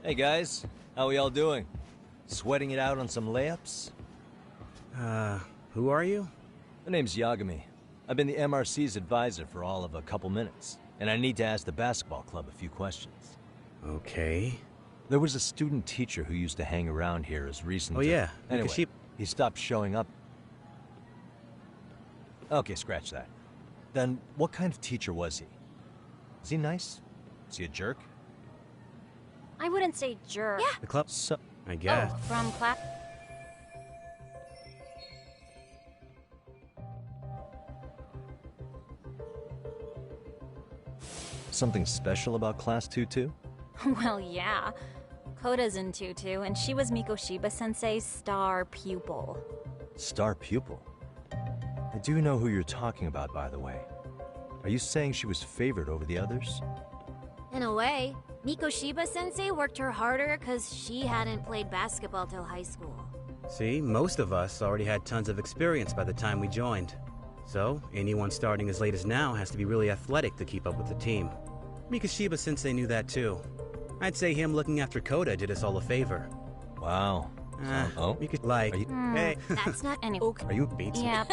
Hey guys, how we all doing? Sweating it out on some layups? Who are you? My name's Yagami. I've been the MRC's advisor for all of a couple minutes, and I need to ask the basketball club a few questions. Okay. There was a student teacher who used to hang around here as recent Oh yeah, Anyway, Nakashi- he stopped showing up. Okay, scratch that. Then, what kind of teacher was he? Was he nice? Was he a jerk? I wouldn't say jerk. Yeah. The club? So, I guess. Oh, from class. something special about Class 2-2? Well, yeah. Koda's in tutu, and she was Mikoshiba-sensei's star pupil. Star pupil? I do know who you're talking about, by the way. Are you saying she was favored over the others? In a way, Mikoshiba-sensei worked her harder because she hadn't played basketball till high school. See, most of us already had tons of experience by the time we joined. So, anyone starting as late as now has to be really athletic to keep up with the team. Mikoshiba-sensei knew that too. I'd say him looking after Koda did us all a favor. Wow. Oh? Like, hey. That's not any. Are you beats? Yep.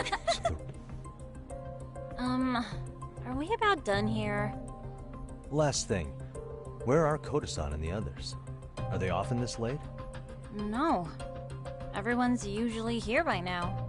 Are we about done here? Last thing. Where are Koda-san and the others? Are they often this late? No. Everyone's usually here by now.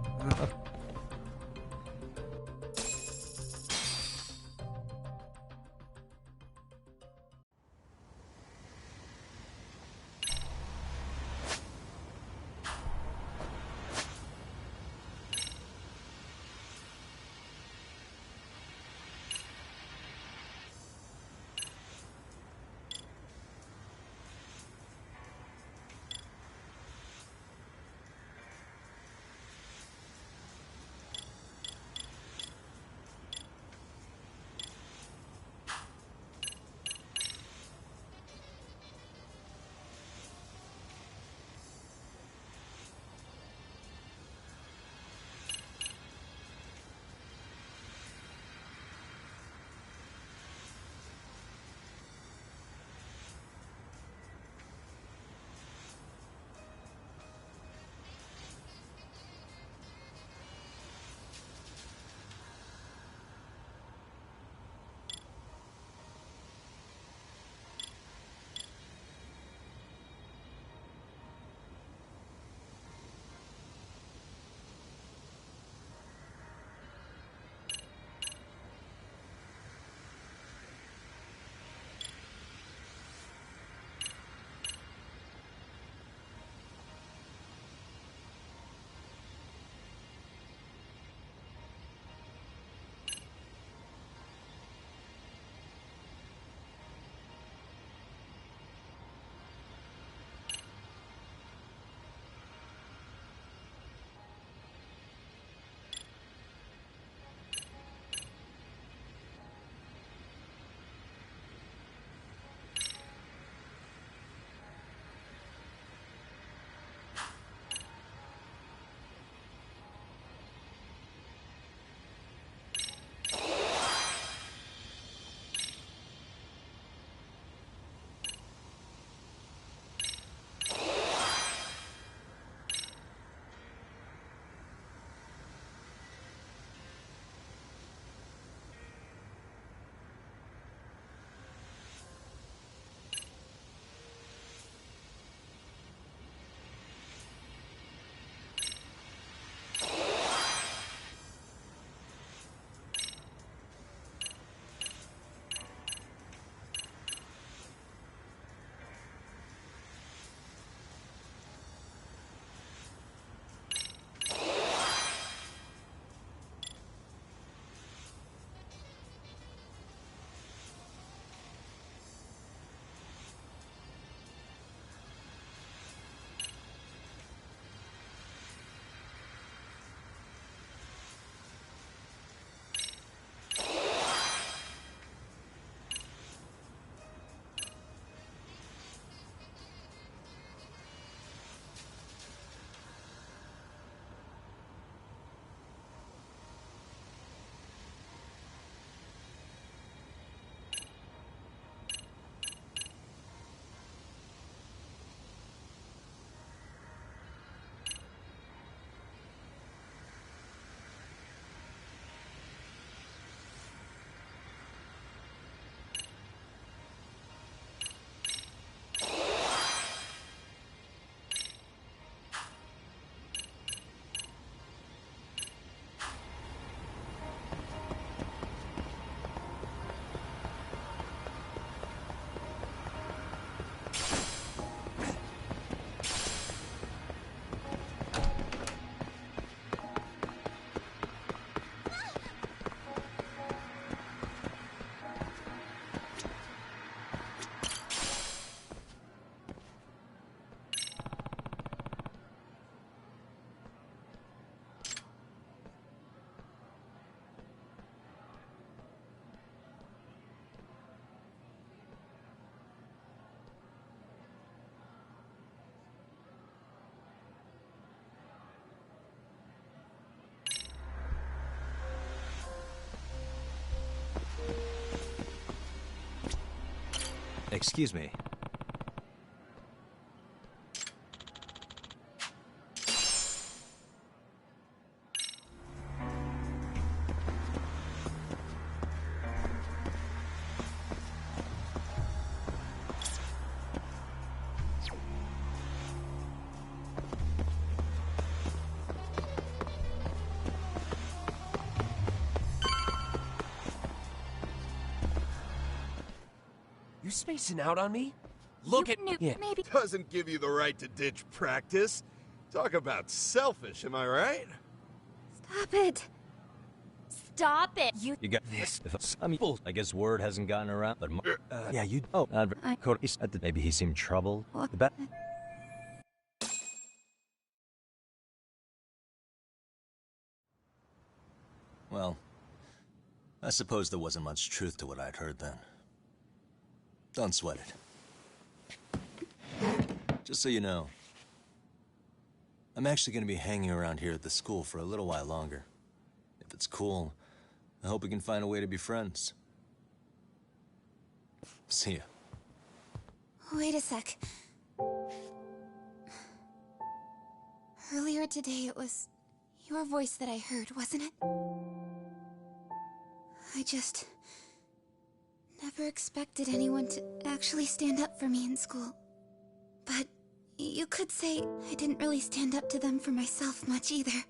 Excuse me. You spacing out on me? Look at me. yeah. Maybe. Doesn't give you the right to ditch practice. Talk about selfish, am I right? Stop it. Stop it. You. You got this. I mean, I guess word hasn't gotten around, but yeah, you. Oh, maybe he seemed troubled. What? The Well, I suppose there wasn't much truth to what I'd heard then. Don't sweat it. Just so you know, I'm actually going to be hanging around here at the school for a little while longer. If it's cool, I hope we can find a way to be friends. See ya. Wait a sec. Earlier today, it was your voice that I heard, wasn't it? I just never expected anyone to actually stand up for me in school. But you could say I didn't really stand up to them for myself much either.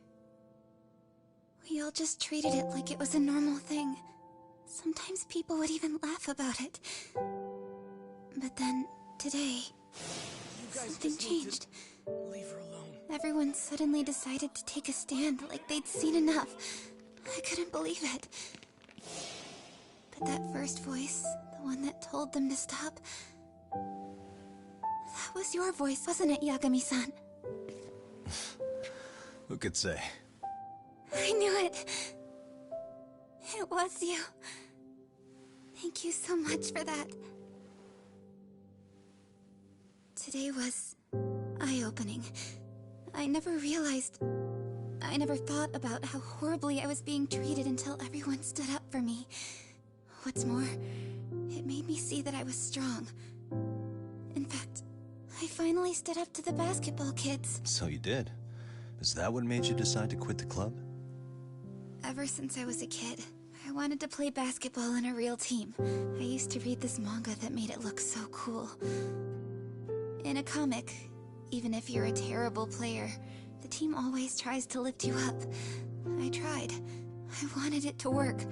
We all just treated it like it was a normal thing. Sometimes people would even laugh about it. But then, today, something changed. Leave her alone. Everyone suddenly decided to take a stand like they'd seen enough. I couldn't believe it. But that first voice, the one that told them to stop, that was your voice, wasn't it, Yagami-san? Who could say? I knew it. It was you. Thank you so much for that. Today was eye-opening. I never thought about how horribly I was being treated until everyone stood up for me. What's more, it made me see that I was strong. In fact, I finally stood up to the basketball kids. So you did. Is that what made you decide to quit the club? Ever since I was a kid, I wanted to play basketball in a real team. I used to read this manga that made it look so cool. In a comic, even if you're a terrible player, the team always tries to lift you up. I tried. I wanted it to work,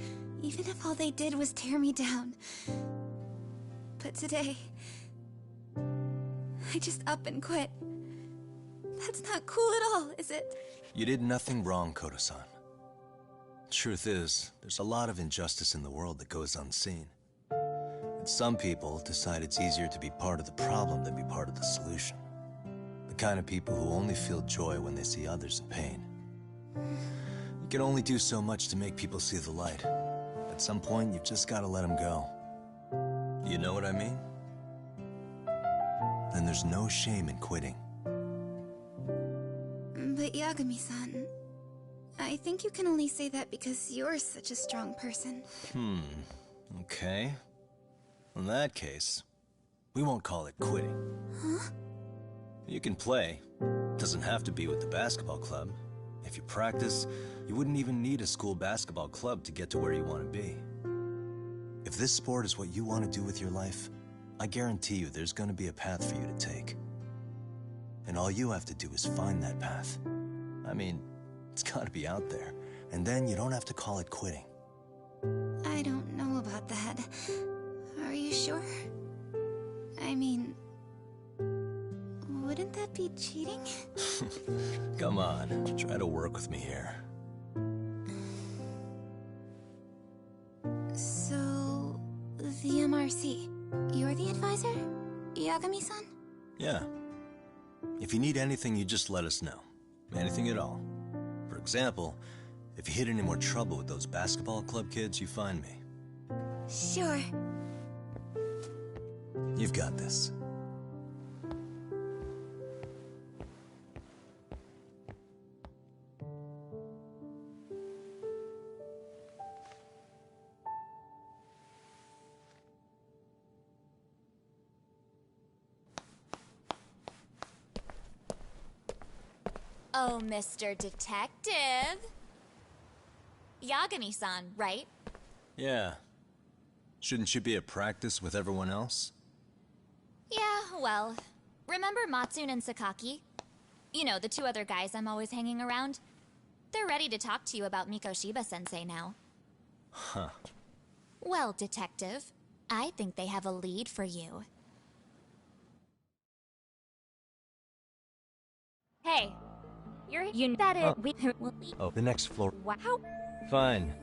even if all they did was tear me down. But today, I just up and quit. That's not cool at all, is it? You did nothing wrong, Koto-san. Truth is, there's a lot of injustice in the world that goes unseen. And some people decide it's easier to be part of the problem than be part of the solution. The kind of people who only feel joy when they see others in pain. You can only do so much to make people see the light. At some point, you've just gotta let them go. You know what I mean? Then there's no shame in quitting. But Yagami-san, I think you can only say that because you're such a strong person. Okay. In that case, we won't call it quitting. Huh? You can play. Doesn't have to be with the basketball club. If you practice, you wouldn't even need a school basketball club to get to where you want to be. If this sport is what you want to do with your life, I guarantee you there's going to be a path for you to take. And all you have to do is find that path. I mean, it's got to be out there. And then you don't have to call it quitting. I don't know about that. Are you sure? I mean, wouldn't that be cheating? Come on, try to work with me here. So, the MRC, you're the advisor? Yagami-san? Yeah. If you need anything, you just let us know. Anything at all. For example, if you hit any more trouble with those basketball club kids, you find me. Sure. You've got this. Hello, Mr. Detective. Yagami-san, right? Yeah. Shouldn't you be at practice with everyone else? Yeah, well, remember Matsune and Sakaki? You know, the two other guys I'm always hanging around? They're ready to talk to you about Mikoshiba-sensei now. Huh. Well, Detective, I think they have a lead for you. Hey, you that it. Oh, the next floor. Wow. Fine.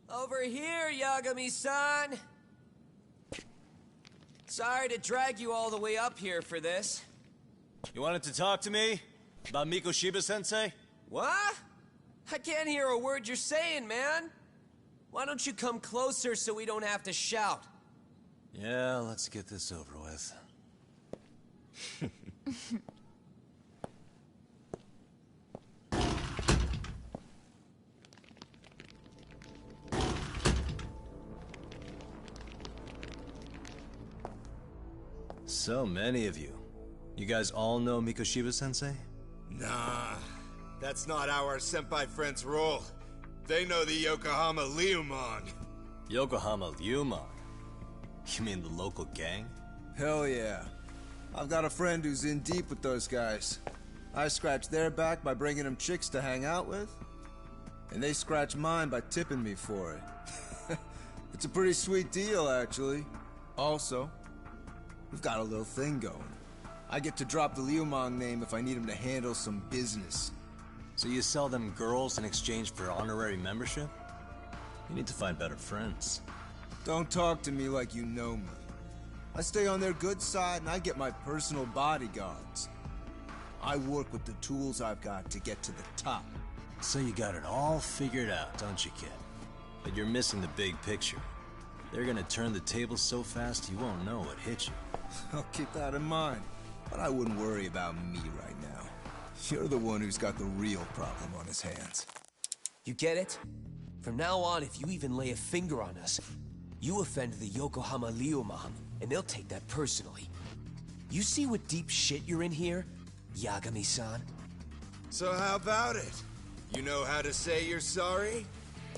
Over here, Yagami-san! Sorry to drag you all the way up here for this. You wanted to talk to me? About Mikoshiba-sensei? What? I can't hear a word you're saying, man. Why don't you come closer so we don't have to shout? Yeah, let's get this over with. So many of you. You guys all know Mikoshiba-sensei? Nah, that's not how our senpai friends roll. They know the Yokohama Leomon. Yokohama Leomon? You mean the local gang? Hell yeah. I've got a friend who's in deep with those guys. I scratch their back by bringing them chicks to hang out with, and they scratch mine by tipping me for it. It's a pretty sweet deal, actually. Also, we've got a little thing going. I get to drop the Leomon name if I need him to handle some business. So you sell them girls in exchange for honorary membership? You need to find better friends. Don't talk to me like you know me. I stay on their good side and I get my personal bodyguards. I work with the tools I've got to get to the top. So you got it all figured out, don't you, kid? But you're missing the big picture. They're gonna turn the tables so fast you won't know what hit you. I'll keep that in mind. But I wouldn't worry about me right now. You're the one who's got the real problem on his hands. You get it? From now on, if you even lay a finger on us, you offend the Yokohama Leomon, and they'll take that personally. You see what deep shit you're in here, Yagami-san? So how about it? You know how to say you're sorry?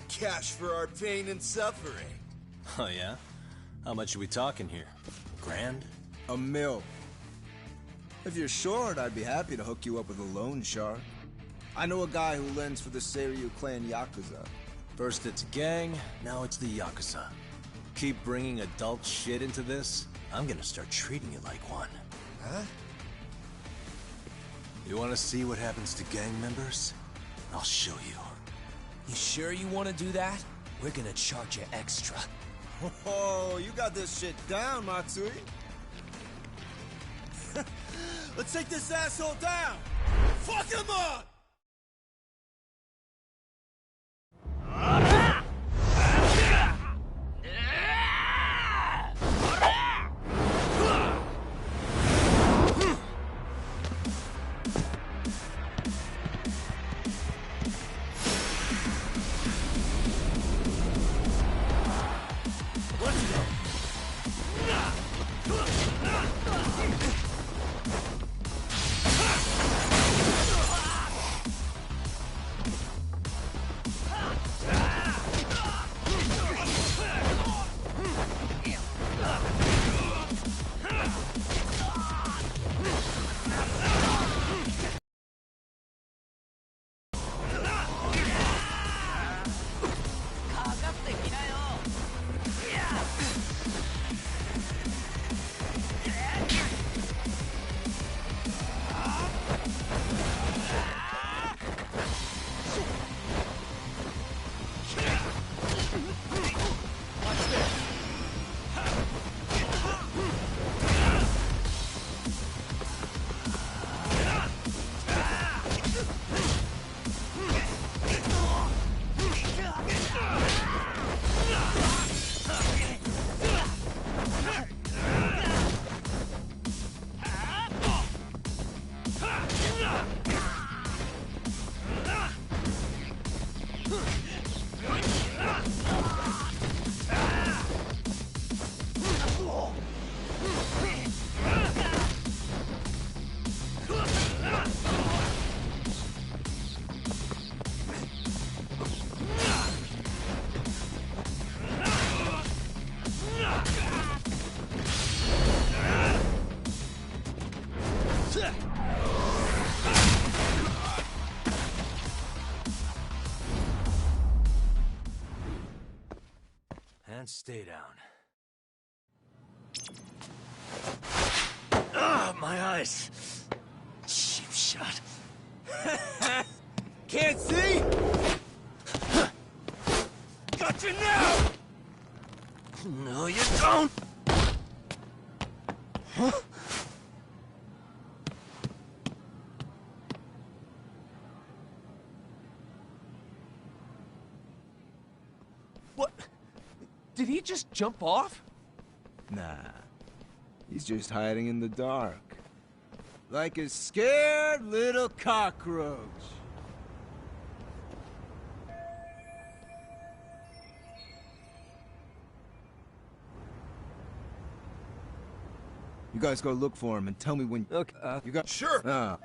Cash for our pain and suffering. Oh yeah? How much are we talking here? Grand? $1 million. If you're short, I'd be happy to hook you up with a loan shark. I know a guy who lends for the Seiryu clan Yakuza. First it's a gang, now it's the Yakuza. Keep bringing adult shit into this, I'm gonna start treating you like one. Huh? You wanna see what happens to gang members? I'll show you. You sure you want to do that? We're gonna charge you extra. Oh, you got this shit down, Matsui. Let's take this asshole down! Fuck him up! Stay down. Ah, my eyes! Cheap shot. Can't see? Got you now! No, you don't! Huh? What? Did he just jump off? Nah. He's just hiding in the dark. Like a scared little cockroach. You guys go look for him and tell me when... Okay, you got... Sure. Ah.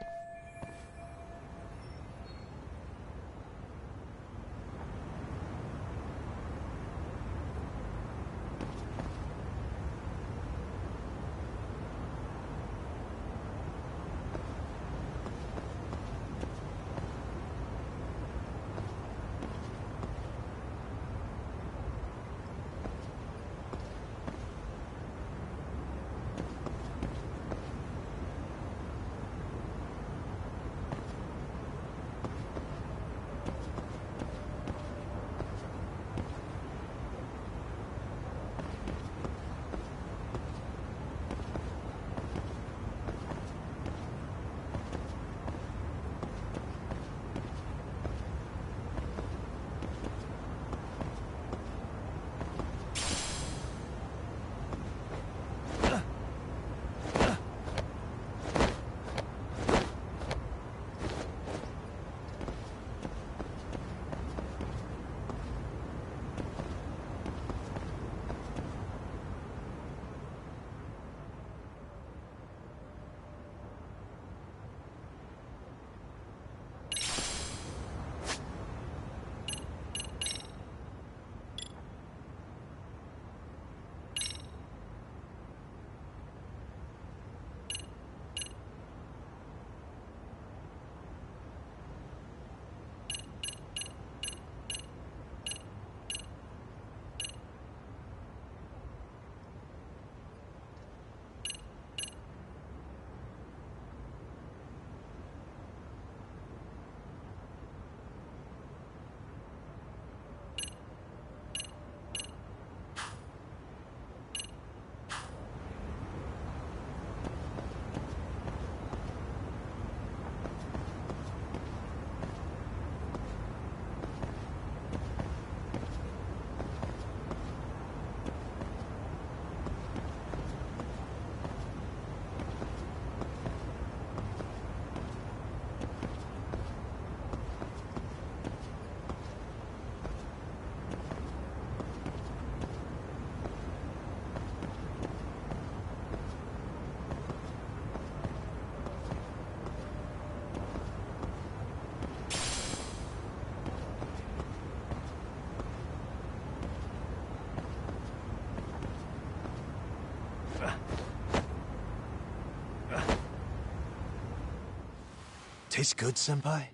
Tastes good, Senpai?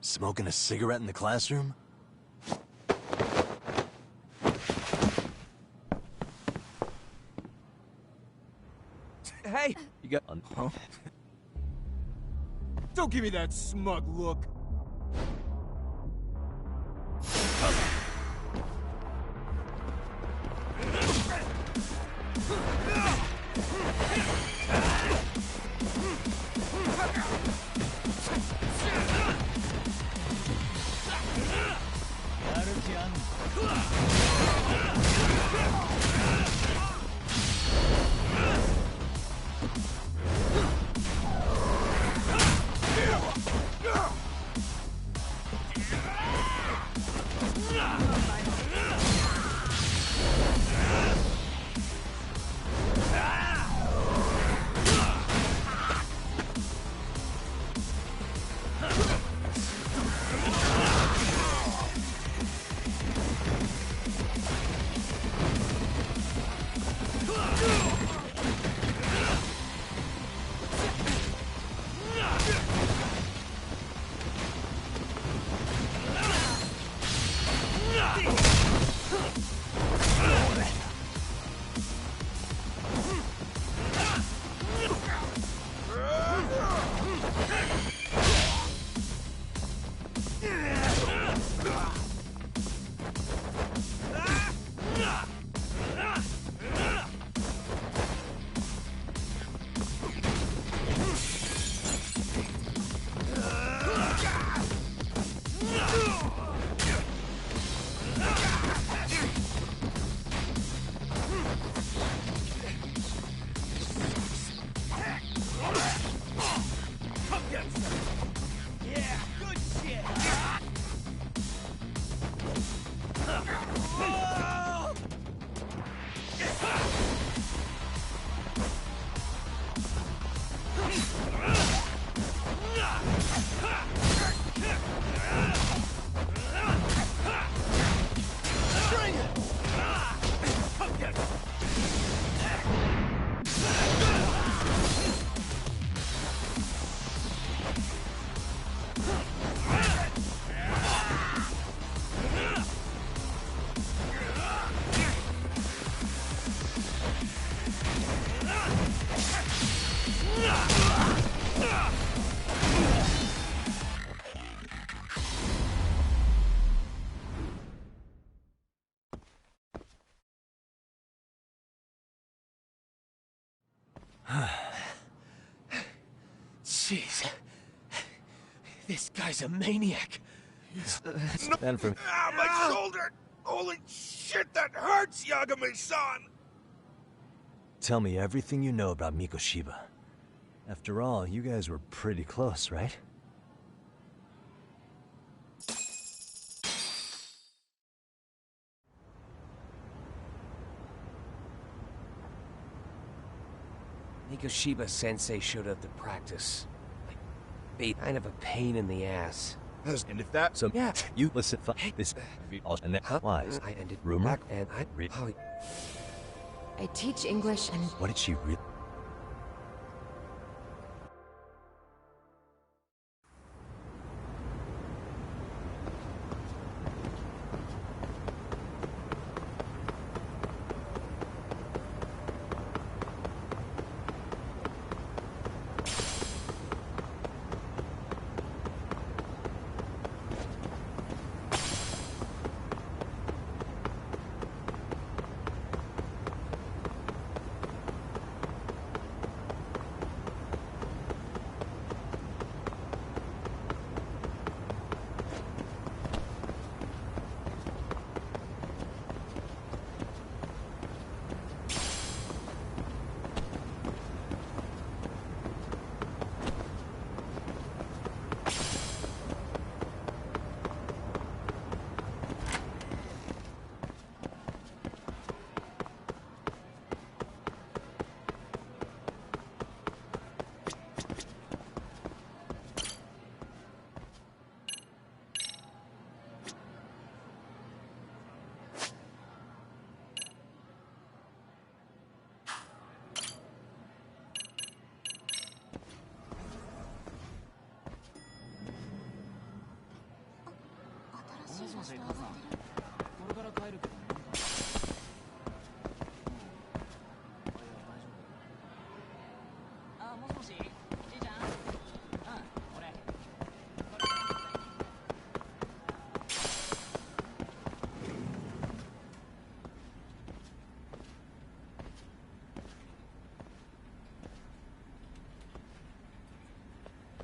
Smoking a cigarette in the classroom? Hey! You got... Huh? Don't give me that smug look. Jeez. This guy's a maniac. And from my shoulder! Holy shit, that hurts, Yagami-san! Tell me everything you know about Mikoshiba. After all, you guys were pretty close, right? Mikoshiba Sensei showed up to practice. Like, kind of a pain in the ass. And if that... So, Yeah. you listen, this... And that lies. I ended Rumor? back and I... I teach English and... What did she really...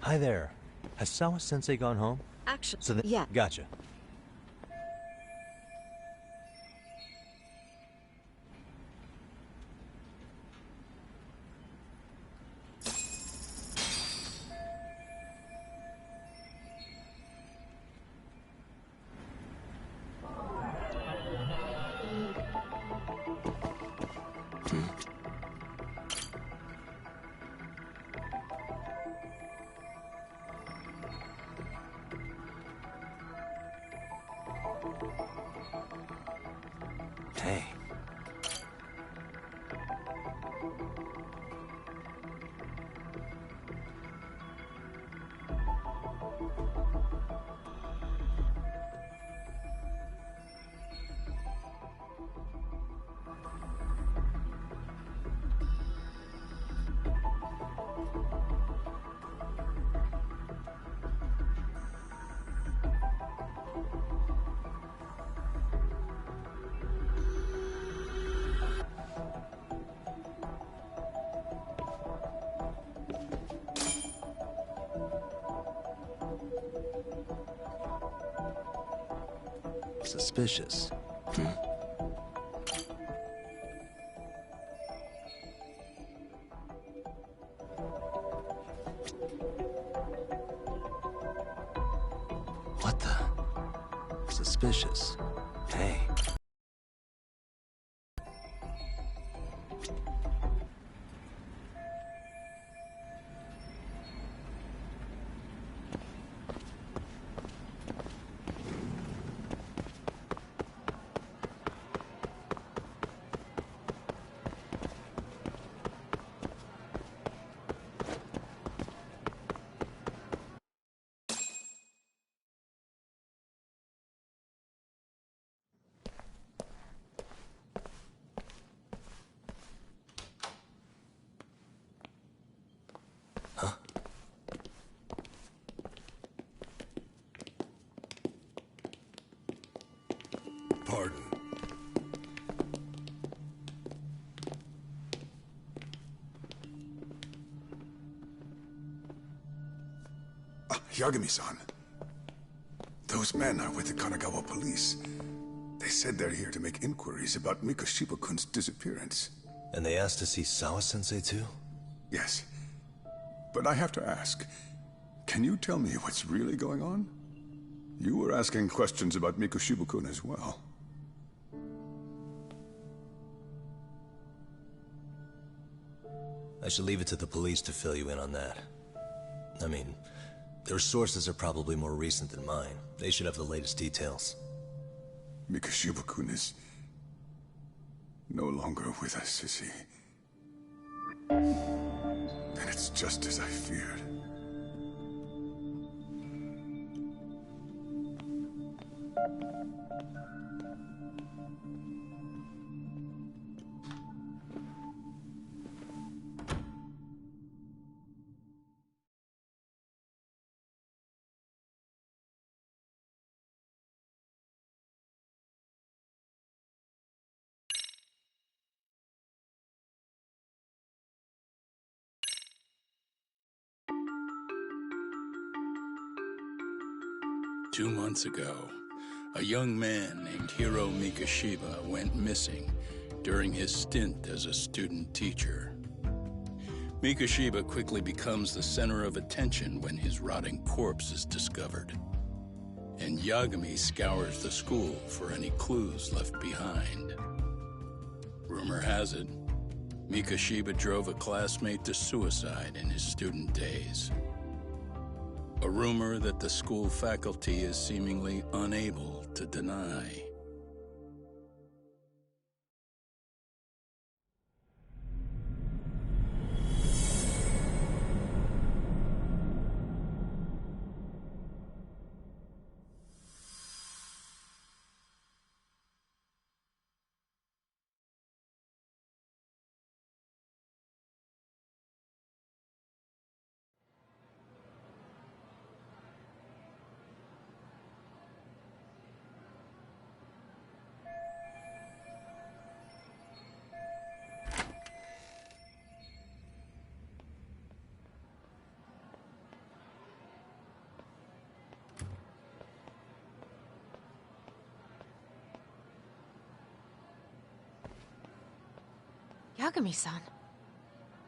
Hi there. Has Sawa-sensei gone home? Actually, So yeah. Gotcha. Hey. Suspicious. What the? Suspicious. Hey. Yagami-san. Those men are with the Kanagawa police. They said they're here to make inquiries about Mikoshiba-kun's disappearance. And they asked to see Sawa-sensei too? Yes. But I have to ask, can you tell me what's really going on? You were asking questions about Mikoshiba-kun as well. I should leave it to the police to fill you in on that. I mean, their sources are probably more recent than mine. They should have the latest details. Mikoshiba-kun is no longer with us, is he? And it's just as I feared. Two months ago, a young man named Hiro Mikoshiba went missing during his stint as a student teacher. Mikoshiba quickly becomes the center of attention when his rotting corpse is discovered. And Yagami scours the school for any clues left behind. Rumor has it, Mikoshiba drove a classmate to suicide in his student days. A rumor that the school faculty is seemingly unable to deny. Yagami-san,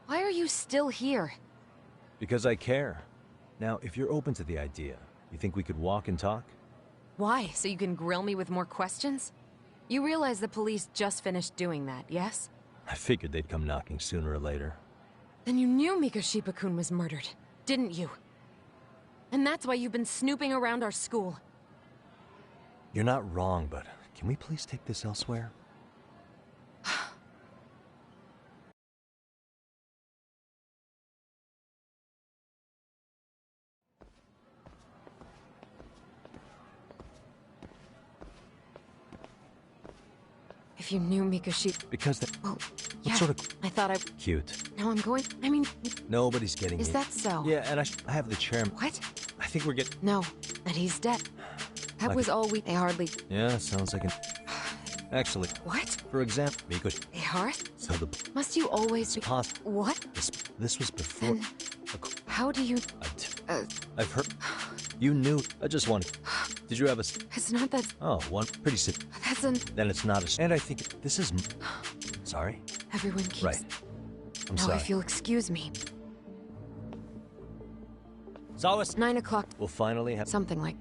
why are you still here? Because I care. Now, if you're open to the idea, you think we could walk and talk? Why? So you can grill me with more questions? You realize the police just finished doing that, yes? I figured they'd come knocking sooner or later. Then you knew Mikoshiba-kun was murdered, didn't you? And that's why you've been snooping around our school. You're not wrong, but can we please take this elsewhere? If you knew Mikoshiba... Because that... Well, what yeah, sort of... I thought I... Cute. Now I'm going... I mean... Nobody's getting Is me. that so? Yeah, and I have the chairman. What? I think we're getting... No, and he's dead. That Like was a- all we... They hardly... Yeah, sounds like an... Actually... What? For example, Miko... A heart? So the... Must you always... Pos- What? This was before... Then... How do you... I've heard... You knew... I just wanted... Did you have a... It's not that... Oh, one... Pretty sim... That's an... Then it's not a... And I think this is... Sorry? Everyone keeps... Right. I'm now, sorry. if you'll excuse me. Sawas! 9 o'clock. We'll finally have... Something like...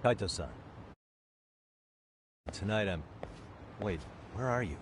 Kaito-san. Tonight I'm... Wait, where are you?